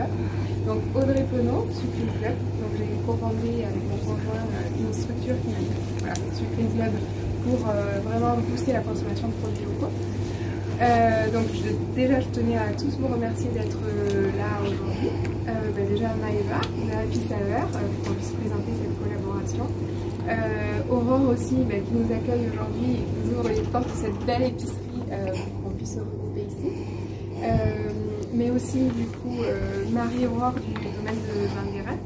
Club. Donc Audrey Penaud, Sucrine Club. Donc j'ai cofondé avec mon conjoint une structure qui voilà, Sucrine Club pour vraiment booster la consommation de produits locaux. Donc déjà je tenais à tous vous remercier d'être là aujourd'hui. Déjà Maëva, la Happy Saveur, pour qu'on puisse présenter cette collaboration. Aurore aussi qui nous accueille aujourd'hui et qui nous ouvre les portes de cette belle épicerie pour qu'on puisse se regrouper ici. Mais aussi du coup Marie-Aurore du domaine de Vanguerat,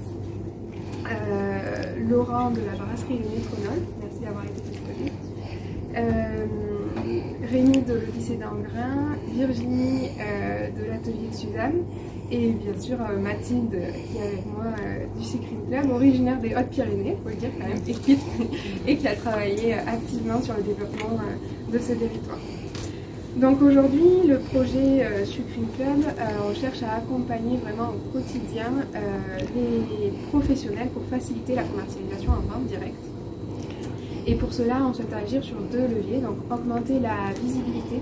Laurent de la brasserie Le Métronome, merci d'avoir été disponible. Rémi de l'Odyssée d'Angrain, Virginie de l'atelier de Suzanne et bien sûr Mathilde qui est avec moi du Sucrine Club, originaire des Hautes-Pyrénées, il faut le dire quand même, et qui a travaillé activement sur le développement de ce territoire. Donc aujourd'hui, le projet Sucrine Club, on cherche à accompagner vraiment au quotidien les professionnels pour faciliter la commercialisation en vente directe. Et pour cela, on souhaite agir sur deux leviers, donc augmenter la visibilité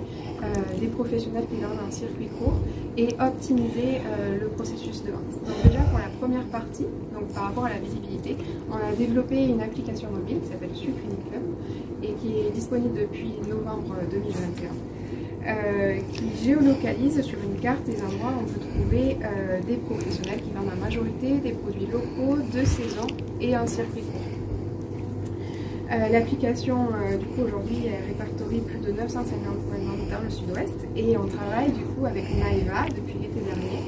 des professionnels qui vendent en circuit court et optimiser le processus de vente. Donc déjà pour la première partie, donc par rapport à la visibilité, on a développé une application mobile qui s'appelle Sucrine Club et qui est disponible depuis novembre 2021. Qui géolocalise sur une carte des endroits où on peut trouver des professionnels qui vendent en majorité des produits locaux de saison et en circuit court. L'application, du coup, aujourd'hui, répertorie plus de 950 points de vente dans le sud-ouest et on travaille, du coup, avec Maëva depuis l'été dernier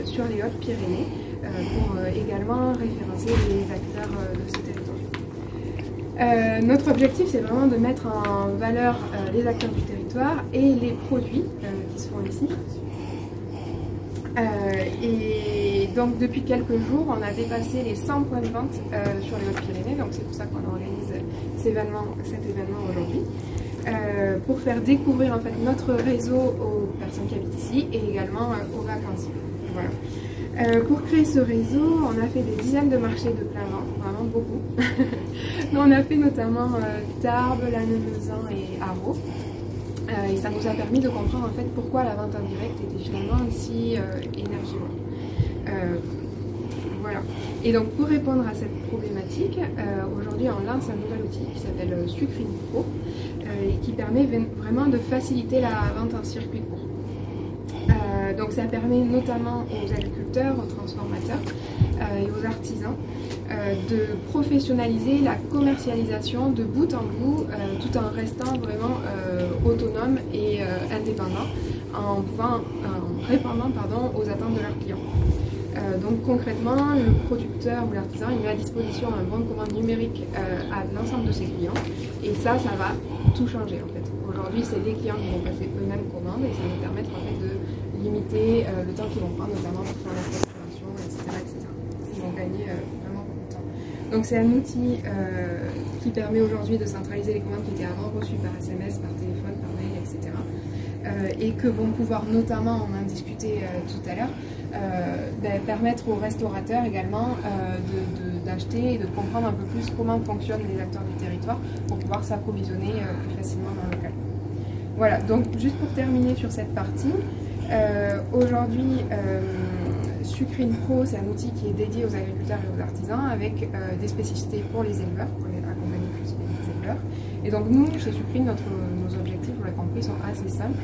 sur les Hautes-Pyrénées pour également référencer les acteurs de ce territoire. Notre objectif, c'est vraiment de mettre en valeur les acteurs du territoire et les produits qui se font ici. Et donc depuis quelques jours, on a dépassé les 100 points de vente sur les Hautes-Pyrénées, donc c'est pour ça qu'on organise cet événement aujourd'hui, pour faire découvrir en fait notre réseau aux personnes qui habitent ici et également aux vacanciers. Voilà. Pour créer ce réseau, on a fait des dizaines de marchés de plein vent, vraiment beaucoup. On a fait notamment Tarbes, Lannemezan et Haro. Et ça nous a permis de comprendre en fait pourquoi la vente en direct était finalement si énergivore. Voilà. Et donc pour répondre à cette problématique, aujourd'hui on lance un nouvel outil qui s'appelle Sucrine Pro et qui permet vraiment de faciliter la vente en circuit court. Donc ça permet notamment aux agriculteurs, aux transformateurs et aux artisans de professionnaliser la commercialisation de bout en bout tout en restant vraiment autonome et indépendant en répondant aux attentes de leurs clients. Donc concrètement, le producteur ou l'artisan il met à disposition un bon de commande numérique à l'ensemble de ses clients et ça va tout changer en fait. Aujourd'hui, c'est les clients qui vont passer eux-mêmes commande et ça va nous permettre en fait de limiter le temps qu'ils vont prendre notamment pour faire la facturation, etc. Ils vont gagner vraiment beaucoup de temps. Donc c'est un outil qui permet aujourd'hui de centraliser les commandes qui étaient avant reçues par SMS, par téléphone, par mail, etc. Et que vont pouvoir notamment, on en discutait tout à l'heure, permettre aux restaurateurs également d'acheter et de comprendre un peu plus comment fonctionnent les acteurs du territoire pour pouvoir s'approvisionner plus facilement dans le local. Voilà, donc juste pour terminer sur cette partie, aujourd'hui Sucrine Pro c'est un outil qui est dédié aux agriculteurs et aux artisans avec des spécificités pour les éleveurs, pour les accompagner plus les éleveurs. Et donc nous, chez Sucrine, nos objectifs, vous l'avez compris, sont assez simples.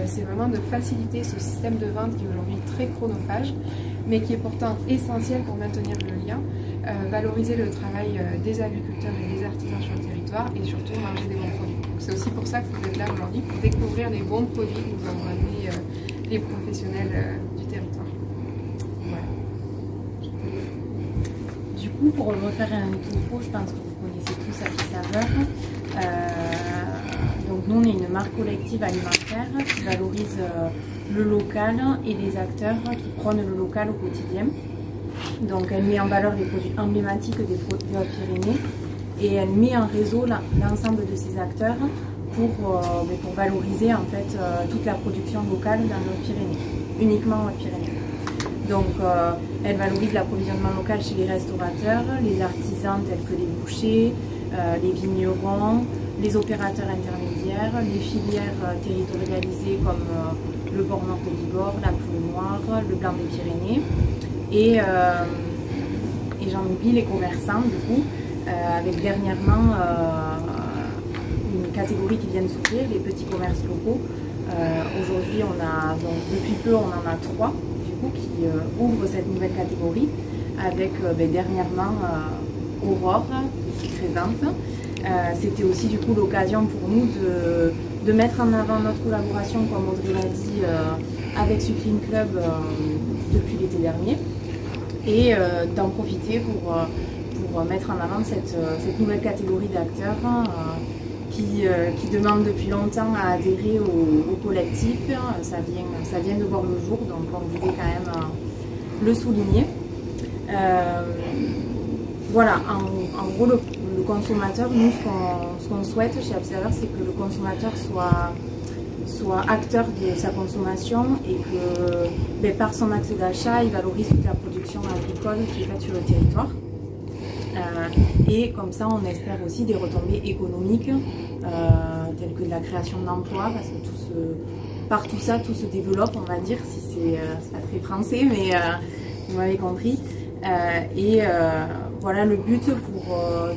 C'est vraiment de faciliter ce système de vente qui est aujourd'hui très chronophage, mais qui est pourtant essentiel pour maintenir le lien, valoriser le travail des agriculteurs et des artisans sur le territoire et surtout manger des bons produits. C'est aussi pour ça que vous êtes là aujourd'hui, pour découvrir les bons produits que nous avons amenés les professionnels du territoire. Voilà. Du coup, pour refaire un topo, je pense que vous connaissez tous Happy Saveur. Donc nous, on est une marque collective alimentaire qui valorise le local et les acteurs qui prônent le local au quotidien. Donc elle met en valeur les produits emblématiques des Hautes-Pyrénées et elle met en réseau l'ensemble de ces acteurs pour valoriser en fait toute la production locale dans nos Pyrénées, uniquement aux Pyrénées. Donc elle valorise l'approvisionnement local chez les restaurateurs, les artisans tels que les bouchers, les vignerons, les opérateurs intermédiaires, les filières territorialisées comme le Bord Nord de Bigorre, la Pluie Noire, le blanc des Pyrénées et j'en oublie les commerçants du coup, avec dernièrement une catégorie qui vient de s'ouvrir, les petits commerces locaux. Aujourd'hui, depuis peu, on en a 3 du coup, qui ouvrent cette nouvelle catégorie, avec dernièrement Aurore qui est présente. C'était aussi du coup l'occasion pour nous de mettre en avant notre collaboration, comme Audrey l'a dit, avec Sucrine Club depuis l'été dernier, et d'en profiter pour mettre en avant cette nouvelle catégorie d'acteurs qui demandent depuis longtemps à adhérer au collectif. Ça vient de voir le jour, donc on voulait quand même le souligner. Voilà, en gros, le consommateur, nous, ce qu'on souhaite chez Observer, c'est que le consommateur soit acteur de sa consommation et que par son acte d'achat, il valorise toute la production agricole qui est faite sur le territoire. Et comme ça, on espère aussi des retombées économiques, telles que de la création d'emplois, parce que par tout ça, tout se développe, on va dire, si c'est pas très français, mais vous m'avez compris. Voilà le but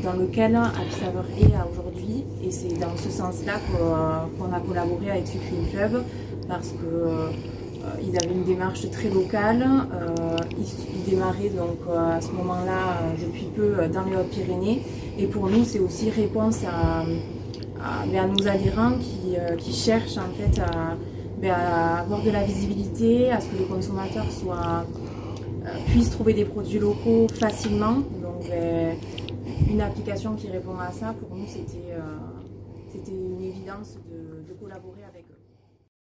dans lequel Observer est aujourd'hui, et c'est dans ce sens-là qu'on a collaboré avec Sucrine Club, parce qu'ils avaient une démarche très locale. Ils démarraient donc à ce moment-là depuis peu dans les Hautes-Pyrénées, et pour nous c'est aussi réponse à nos adhérents qui cherchent en fait à avoir de la visibilité, à ce que les consommateurs puissent trouver des produits locaux facilement. Donc une application qui répond à ça, pour nous c'était une évidence de collaborer avec eux.